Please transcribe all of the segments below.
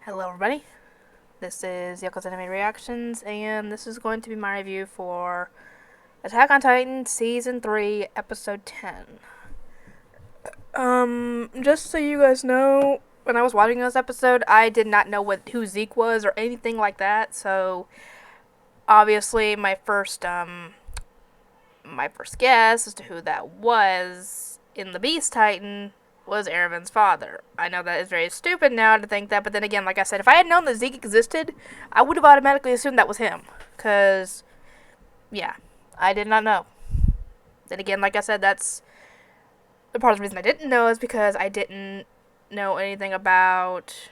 Hello everybody, this is Yoko's Anime Reactions, and this is going to be my review for Attack on Titan Season 3, Episode 10. Just so you guys know, when I was watching this episode, I did not know who Zeke was or anything like that, so obviously my first guess as to who that was in the Beast Titan was Erwin's father. I know that is very stupid now to think that, but then again, like I said, if I had known that Zeke existed, I would have automatically assumed that was him. Because, yeah, I did not know. Then again, like I said, that's the part of the reason I didn't know is because I didn't know anything about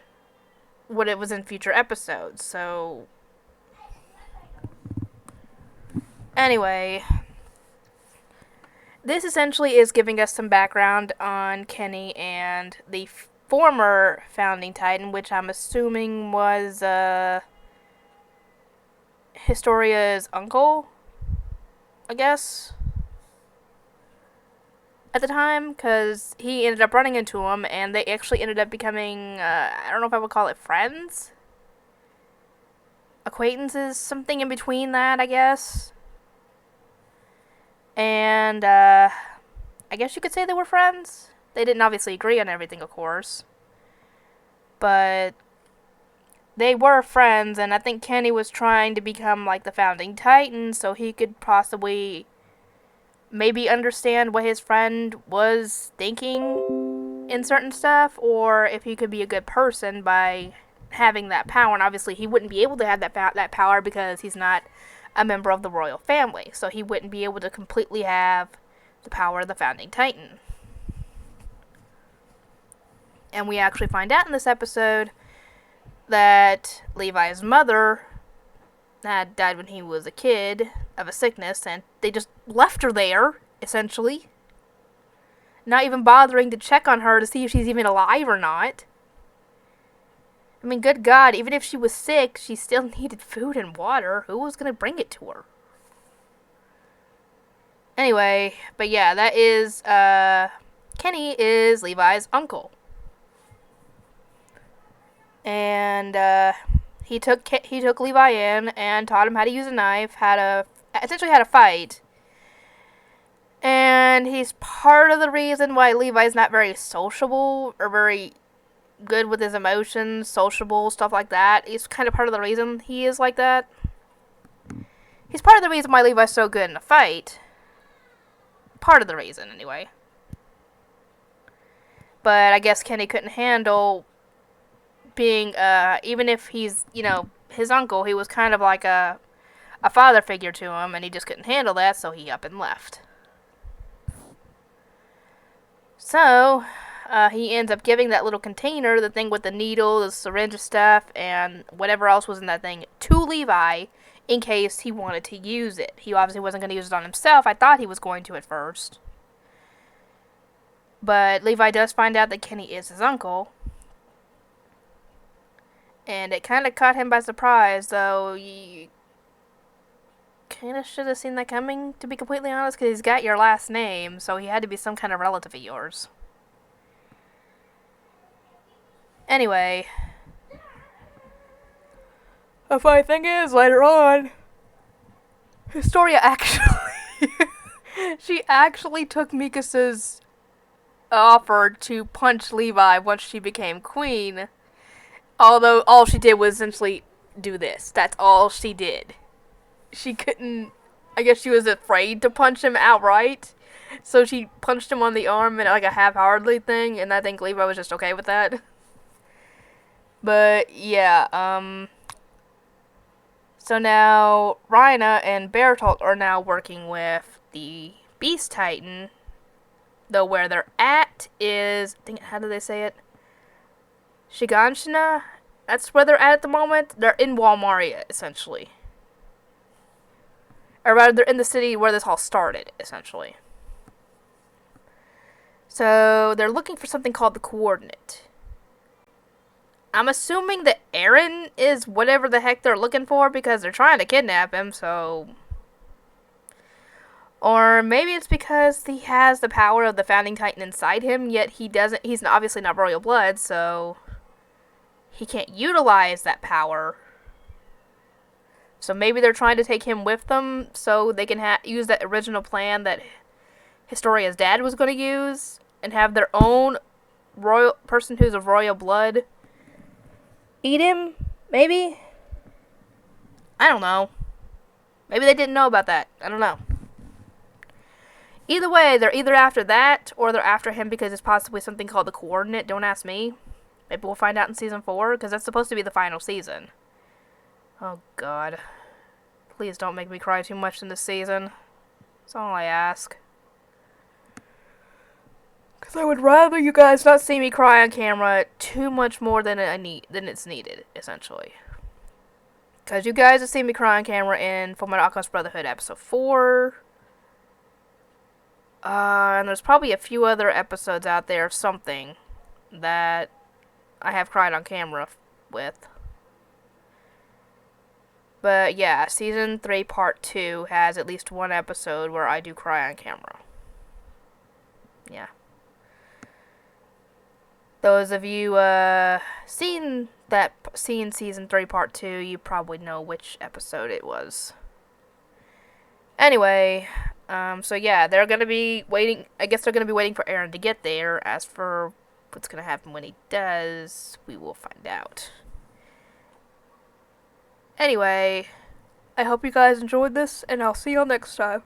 what it was in future episodes. So, anyway, this essentially is giving us some background on Kenny and the former founding Titan, which I'm assuming was Historia's uncle, I guess, at the time, because he ended up running into him, and they actually ended up becoming, I don't know if I would call it friends? Acquaintances? Something in between that, I guess. And, I guess you could say they were friends. They didn't obviously agree on everything, of course. But they were friends, and I think Kenny was trying to become, like, the founding Titan so he could possibly maybe understand what his friend was thinking in certain stuff, or if he could be a good person by having that power. And obviously he wouldn't be able to have that power because he's not a member of the royal family, so he wouldn't be able to completely have the power of the founding Titan. And we actually find out in this episode that Levi's mother had died when he was a kid of a sickness, and they just left her there, essentially. Not even bothering to check on her to see if she's even alive or not. I mean, good God, even if she was sick, she still needed food and water. Who was going to bring it to her? Anyway, but yeah, that is, Kenny is Levi's uncle. And, he took Levi in and taught him how to use a knife, essentially how to fight. And he's part of the reason why Levi's not very sociable or very good with his emotions, sociable, stuff like that. He's kind of part of the reason he is like that. He's part of the reason why Levi's so good in a fight. Part of the reason, anyway. But I guess Kenny couldn't handle being, even if he's, his uncle, he was kind of like a father figure to him, and he just couldn't handle that, so he up and left. So, he ends up giving that little container, the thing with the needle, the syringe stuff, and whatever else was in that thing, to Levi, in case he wanted to use it. He obviously wasn't going to use it on himself. I thought he was going to at first. But Levi does find out that Kenny is his uncle. And it kind of caught him by surprise, though you kind of should have seen that coming, to be completely honest, because he's got your last name, so he had to be some kind of relative of yours. Anyway, the funny thing is, later on, Historia she actually took Mikasa's offer to punch Levi once she became queen. Although all she did was essentially do this. That's all she did. She couldn't, I guess she was afraid to punch him outright. So she punched him on the arm in like a half-heartedly thing, and I think Levi was just okay with that. But yeah, so now Rhina and Bertolt are now working with the Beast Titan. Though where they're at is, how do they say it? Shiganshina? That's where they're at the moment. They're in Walmaria, essentially. Or rather, they're in the city where this all started, essentially. So, they're looking for something called the Coordinate. I'm assuming that Eren is whatever the heck they're looking for, because they're trying to kidnap him, so... Or maybe it's because he has the power of the Founding Titan inside him, yet he's obviously not royal blood, so... he can't utilize that power. So maybe they're trying to take him with them so they can use that original plan that Historia's dad was going to use and have their own royal person who's of royal blood eat him, maybe? I don't know. Maybe they didn't know about that. I don't know. Either way, they're either after that or they're after him because it's possibly something called the Coordinate. Don't ask me. Maybe we'll find out in season 4 because that's supposed to be the final season. Oh, God. Please don't make me cry too much in this season. That's all I ask. Because I would rather you guys not see me cry on camera too much more than it's needed, essentially. Because you guys have seen me cry on camera in Fullmetal Alchemist Brotherhood episode 4. And there's probably a few other episodes out there of something that I have cried on camera with. But yeah, season 3 part 2 has at least one episode where I do cry on camera. Yeah. Those of you seen season 3 part 2, you probably know which episode it was. Anyway, so yeah, they're gonna be waiting. I guess they're gonna be waiting for Aaron to get there. As for what's gonna happen when he does, we will find out. Anyway, I hope you guys enjoyed this, and I'll see y'all next time.